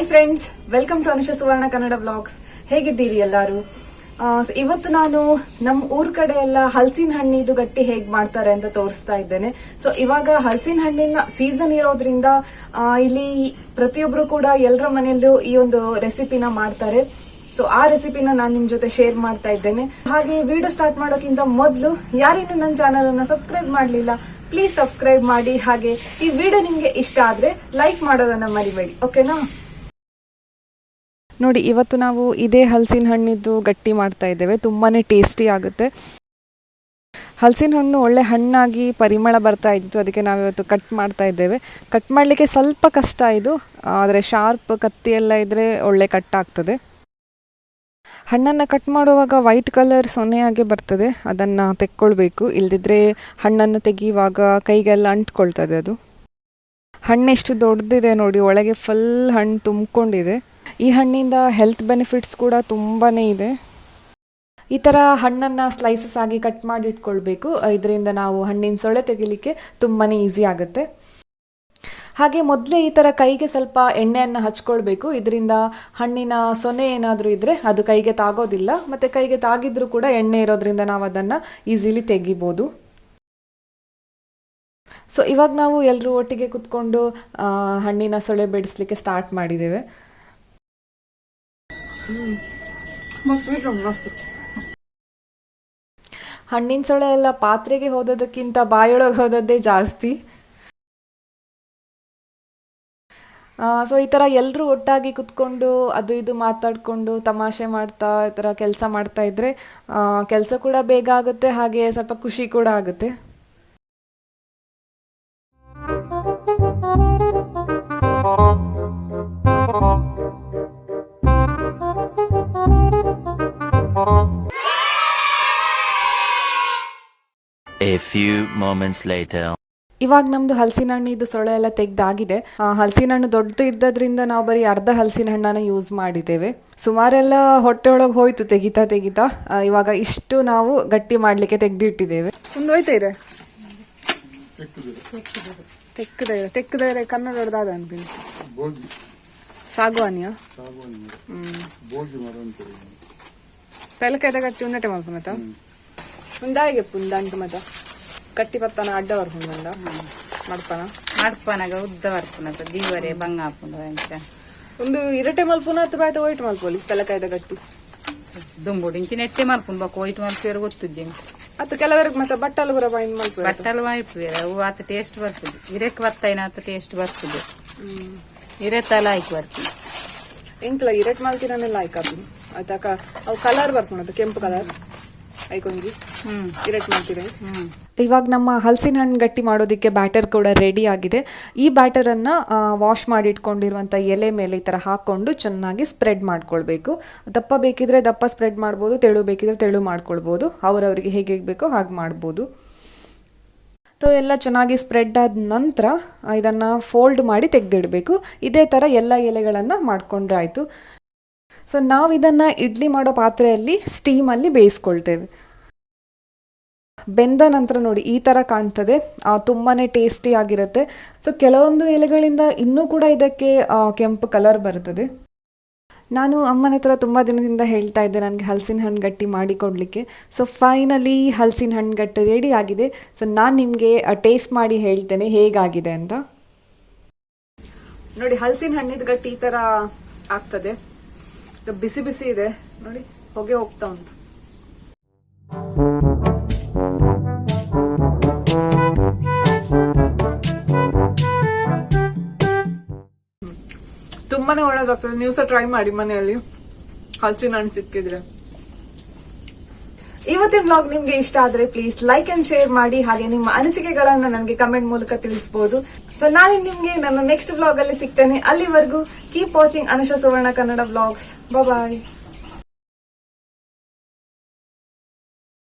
Friends, welcome to Anusha Suvarna Kannada vlogs. ಹೇಗಿದ್ದೀರಿ ಎಲ್ಲರೂ? ಇವತ್ತು ನಾನು ನಮ್ಮ ಊರ್ ಕಡೆ ಎಲ್ಲ ಹಲಸಿನ ಹಣ್ಣಿದು ಗಟ್ಟಿ ಹೇಗ್ ಮಾಡ್ತಾರೆ ಅಂತ ತೋರಿಸ್ತಾ ಇದ್ದೇನೆ. ಸೊ ಇವಾಗ ಹಲಸಿನ ಹಣ್ಣಿನ ಸೀಸನ್ ಇರೋದ್ರಿಂದ ಇಲ್ಲಿ ಪ್ರತಿಯೊಬ್ರು ಕೂಡ ಎಲ್ಲರ ಮನೆಯಲ್ಲೂ ಈ ಒಂದು ರೆಸಿಪಿನ ಮಾಡ್ತಾರೆ. ಸೊ ಆ ರೆಸಿಪಿನ ನಾನು ನಿಮ್ ಜೊತೆ ಶೇರ್ ಮಾಡ್ತಾ ಇದ್ದೇನೆ. ಹಾಗೆ ವಿಡಿಯೋ ಸ್ಟಾರ್ಟ್ ಮಾಡೋಕ್ಕಿಂತ ಮೊದಲು ಯಾರಿನ್ನೂ ನನ್ನ ಚಾನಲ್ ಅನ್ನ ಸಬ್ಸ್ಕ್ರೈಬ್ ಮಾಡಲಿಲ್ಲ, ಪ್ಲೀಸ್ ಸಬ್ಸ್ಕ್ರೈಬ್ ಮಾಡಿ. ಹಾಗೆ ಈ ವಿಡಿಯೋ ನಿಮ್ಗೆ ಇಷ್ಟ ಆದ್ರೆ ಲೈಕ್ ಮಾಡೋದನ್ನ ಮರಿಬೇಡಿ, ಓಕೆನಾ? ನೋಡಿ, ಇವತ್ತು ನಾವು ಇದೇ ಹಲಸಿನ ಹಣ್ಣಿದ್ದು ಗಟ್ಟಿ ಮಾಡ್ತಾ ಇದ್ದೇವೆ. ತುಂಬಾ ಟೇಸ್ಟಿ ಆಗುತ್ತೆ. ಹಲಸಿನ ಹಣ್ಣು ಒಳ್ಳೆ ಹಣ್ಣಾಗಿ ಪರಿಮಳ ಬರ್ತಾ ಇದ್ದಿತ್ತು, ಅದಕ್ಕೆ ನಾವಿವತ್ತು ಕಟ್ ಮಾಡ್ತಾ ಇದ್ದೇವೆ. ಕಟ್ ಮಾಡಲಿಕ್ಕೆ ಸ್ವಲ್ಪ ಕಷ್ಟ ಇದು, ಆದರೆ ಶಾರ್ಪ್ ಕತ್ತಿ ಎಲ್ಲ ಇದ್ದರೆ ಒಳ್ಳೆ ಕಟ್ ಆಗ್ತದೆ. ಹಣ್ಣನ್ನು ಕಟ್ ಮಾಡುವಾಗ ವೈಟ್ ಕಲರ್ ಸೊನ್ನೆಯಾಗೆ ಬರ್ತದೆ, ಅದನ್ನು ತೆಕ್ಕೊಳ್ಬೇಕು. ಇಲ್ದಿದ್ರೆ ಹಣ್ಣನ್ನು ತೆಗೆಯುವಾಗ ಕೈಗೆಲ್ಲ ಅಂಟ್ಕೊಳ್ತದೆ ಅದು. ಹಣ್ಣೆಷ್ಟು ದೊಡ್ಡದಿದೆ ನೋಡಿ, ಒಳಗೆ ಫುಲ್ ಹಣ್ಣು ತುಂಬಿಕೊಂಡಿದೆ. ಈ ಹಣ್ಣಿಂದ ಹೆಲ್ತ್ ಬೆನಿಫಿಟ್ಸ್ ಕೂಡ ತುಂಬಾ ಇದೆ. ಈ ಥರ ಹಣ್ಣನ್ನು ಸ್ಲೈಸಸ್ ಆಗಿ ಕಟ್ ಮಾಡಿ ಇಟ್ಕೊಳ್ಬೇಕು. ಇದರಿಂದ ನಾವು ಹಣ್ಣಿನ ಸೊಳೆ ತೆಗಿಲಿಕ್ಕೆ ತುಂಬಾ ಈಸಿ ಆಗುತ್ತೆ. ಹಾಗೆ ಮೊದಲೇ ಈ ಥರ ಕೈಗೆ ಸ್ವಲ್ಪ ಎಣ್ಣೆಯನ್ನು ಹಚ್ಕೊಳ್ಬೇಕು. ಇದರಿಂದ ಹಣ್ಣಿನ ಸೊನೆ ಏನಾದರೂ ಇದ್ದರೆ ಅದು ಕೈಗೆ ತಾಗೋದಿಲ್ಲ, ಮತ್ತು ಕೈಗೆ ತಾಗಿದ್ರೂ ಕೂಡ ಎಣ್ಣೆ ಇರೋದ್ರಿಂದ ನಾವು ಅದನ್ನು ಈಸಿಲಿ ತೆಗಿಬೋದು. ಸೊ ಇವಾಗ ನಾವು ಎಲ್ಲರೂ ಒಟ್ಟಿಗೆ ಕುತ್ಕೊಂಡು ಹಣ್ಣಿನ ಸೊಳೆ ಬಿಡಿಸ್ಲಿಕ್ಕೆ ಸ್ಟಾರ್ಟ್ ಮಾಡಿದ್ದೇವೆ. ಹಣ್ಣಿನ ಸೊಳೆ ಎಲ್ಲ ಪಾತ್ರೆಗೆ ಹೋದದಕ್ಕಿಂತ ಬಾಯೊಳಗೆ ಹೋದದ್ದೇ ಜಾಸ್ತಿ. ಸೊ ಈ ಥರ ಎಲ್ಲರೂ ಒಟ್ಟಾಗಿ ಕುತ್ಕೊಂಡು ಅದು ಇದು ಮಾತಾಡಿಕೊಂಡು ತಮಾಷೆ ಮಾಡ್ತಾ ಈ ಥರ ಕೆಲಸ ಮಾಡ್ತಾ ಇದ್ರೆ ಕೆಲಸ ಕೂಡ ಬೇಗ ಆಗುತ್ತೆ, ಹಾಗೆ ಸ್ವಲ್ಪ ಖುಷಿ ಕೂಡ ಆಗುತ್ತೆ. A few moments later. ಇವಾಗ ನಮ್ದು ಹಲಸಿನ ಹಣ್ಣಿದ್ದು ಸೊಳೆ ಎಲ್ಲ ತೆಗ್ದಾಗಿದೆ. ಹಲಸಿನ ಹಣ್ಣು ದೊಡ್ಡದು ಇದ್ದದ್ರಿಂದ ನಾವು ಬರೀ ಅರ್ಧ ಹಲಸಿನ ಹಣ್ಣನ್ನು ಯೂಸ್ ಮಾಡಿದ್ದೇವೆ. ಸುಮಾರೆಲ್ಲ ಹೊಟ್ಟೆ ಒಳಗೆ ಹೋಯ್ತು ತೆಗಿತಾ. ಇವಾಗ ಇಷ್ಟು ನಾವು ಗಟ್ಟಿ ಮಾಡ್ಲಿಕ್ಕೆ ತೆಗ್ದಿಟ್ಟಿದ್ದೇವೆ. ಒಂದು ಹೋಯ್ತಾ ಇದೆ ತೆಕ್ಕದ ಕನ್ನಡದಾದ ಅನ್ಬಿನಿ ಸಾಗುವಾನಿಯ ಪೆಲಕಾಯ್ದ ಗಟ್ಟಿ ಉನ್ನಟೆ ಮಾಡ್ಕೊಂಡ ಮುಂದಾಗೆ ಪುಂದಂಟು ಮತ ಕಟ್ಟಿ ಪತ್ತಾನ ಅಡ್ಡ ಬರ್ಕೊಂಡ ಮಡ್ಪನಾಗ ಉದ್ದ ಬರ್ಪುನತ ದೀವರೆ ಬಂಗ ಹಾಕೊಂಡು ಅಂತ ಒಂದು ಇರಟೆ ಮಲ್ಪುನ ಅಥವಾ ಆಯ್ತು ವೈಟ್ ಮಲ್ಪೋಲಿ ಪೆಲಕಾಯ್ದ ಗಟ್ಟಿ ದುಂಬುಡು ಇಂಚಿನ ಎಟ್ಟೆ ಮಲ್ಪುನ್ ಬಕ್ಕ ವೈಟ್ ಮಲ್ಪೇರು ಗೊತ್ತಿದ್ದೇನೆ. ಅತ್ತ ಕೆಲವರಿಗೆ ಮತ್ತೆ ಬಟ್ಟಲು ಬರ ಮಲ್ಪ ಬಟ್ಟಲು ಮಲ್ಪೇರ ಅವು ಆತ ಟೇಸ್ಟ್ ಬರ್ತದೆ. ಇರೆಕ್ ಬತ್ತೈನ ಆತ ಟೇಸ್ಟ್ ಬರ್ತದೆ. ಇರೆತ್ತಲ್ಲ ಆಯ್ಕೆ ಬರ್ತದೆ. ಎಂಕ್ಲ ಇರೆಟ್ ಮಲ್ತಿನೆಲ್ಲ ಆಯ್ಕಾಬಿ ಆಯ್ತಾಕ ಅವು ಕಲರ್ ಬರ್ಕೊಂಡ ಕೆಂಪು ಕಲರ್ ಐಕೊಂಜಿ ಇರೆಟ್ ಮಾಡ್ತೀವಿ. ಇವಾಗ ನಮ್ಮ ಹಲಸಿನ ಹಣ್ಣು ಗಟ್ಟಿ ಮಾಡೋದಕ್ಕೆ ಬ್ಯಾಟರ್ ಕೂಡ ರೆಡಿ ಆಗಿದೆ. ಈ ಬ್ಯಾಟರನ್ನು ವಾಶ್ ಮಾಡಿ ಇಟ್ಕೊಂಡಿರುವಂಥ ಎಲೆ ಮೇಲೆ ಈ ಥರ ಹಾಕ್ಕೊಂಡು ಚೆನ್ನಾಗಿ ಸ್ಪ್ರೆಡ್ ಮಾಡ್ಕೊಳ್ಬೇಕು. ದಪ್ಪ ಬೇಕಿದ್ರೆ ದಪ್ಪ ಸ್ಪ್ರೆಡ್ ಮಾಡ್ಬೋದು, ತೆಳು ಬೇಕಿದ್ರೆ ತೆಳು ಮಾಡ್ಕೊಳ್ಬೋದು. ಅವರವರಿಗೆ ಹೇಗೆ ಬೇಕೋ ಹಾಗೆ ಮಾಡ್ಬೋದು. ಸೊ ಎಲ್ಲ ಚೆನ್ನಾಗಿ ಸ್ಪ್ರೆಡ್ ಆದ ನಂತರ ಇದನ್ನು ಫೋಲ್ಡ್ ಮಾಡಿ ತೆಗೆದಿಡಬೇಕು. ಇದೇ ಥರ ಎಲ್ಲ ಎಲೆಗಳನ್ನು ಮಾಡ್ಕೊಂಡ್ರೆ ಆಯಿತು. ಸೊ ನಾವು ಇದನ್ನು ಇಡ್ಲಿ ಮಾಡೋ ಪಾತ್ರೆಯಲ್ಲಿ ಸ್ಟೀಮಲ್ಲಿ ಬೇಯಿಸ್ಕೊಳ್ತೇವೆ. ಬೆಂದ ನಂತರ ನೋಡಿ ಈ ಥರ ಕಾಣ್ತದೆ, ತುಂಬಾ ಟೇಸ್ಟಿ ಆಗಿರುತ್ತೆ. ಸೊ ಕೆಲವೊಂದು ಎಲೆಗಳಿಂದ ಇನ್ನೂ ಕೂಡ ಇದಕ್ಕೆ ಕೆಂಪು ಕಲರ್ ಬರ್ತದೆ. ನಾನು ಅಮ್ಮನ ಹತ್ರ ತುಂಬ ದಿನದಿಂದ ಹೇಳ್ತಾ ಇದ್ದೆ ನನಗೆ ಹಲಸಿನ ಹಣ್ಣು ಗಟ್ಟಿ ಮಾಡಿಕೊಡ್ಲಿಕ್ಕೆ. ಸೊ ಫೈನಲಿ ಹಲಸಿನ ಹಣ್ಣು ಗಟ್ಟಿ ರೆಡಿ ಆಗಿದೆ. ಸೊ ನಾನು ನಿಮಗೆ ಟೇಸ್ಟ್ ಮಾಡಿ ಹೇಳ್ತೇನೆ ಹೇಗಾಗಿದೆ ಅಂತ. ನೋಡಿ, ಹಲಸಿನ ಹಣ್ಣಿದ ಗಟ್ಟಿ ಈ ಥರ ಆಗ್ತದೆ. ಬಿಸಿ ಬಿಸಿ ಇದೆ ನೋಡಿ, ಹೊಗೆ ಹೋಗ್ತಾ ಉಂಟು. ತುಂಬಾನೇ ಒಳ್ಳೇದಾಗ್ತದೆ. ನೀವು ಸಹ ಟ್ರೈ ಮಾಡಿ ಮನೆಯಲ್ಲಿ ಹಲಸಿನ ಹಣ್ಣು ಸಿಕ್ಕಿದ್ರೆ. ಇವತ್ತಿನ ಬ್ಲಾಗ್ ನಿಮ್ಗೆ ಇಷ್ಟ ಆದ್ರೆ ಪ್ಲೀಸ್ ಲೈಕ್ ಅಂಡ್ ಶೇರ್ ಮಾಡಿ. ಹಾಗೆ ನಿಮ್ಮ ಅನಿಸಿಕೆಗಳನ್ನ ನನಗೆ ಕಮೆಂಟ್ ಮೂಲಕ ತಿಳಿಸಬಹುದು. ಸೊ ನಾನು ನಿಮ್ಗೆ ನನ್ನ ನೆಕ್ಸ್ಟ್ ಬ್ಲಾಗ್ ಅಲ್ಲಿ ಸಿಗ್ತೇನೆ. ಅಲ್ಲಿವರೆಗೂ keep watching Anusha Suvarna Kannada vlogs. ಬಾಯ್.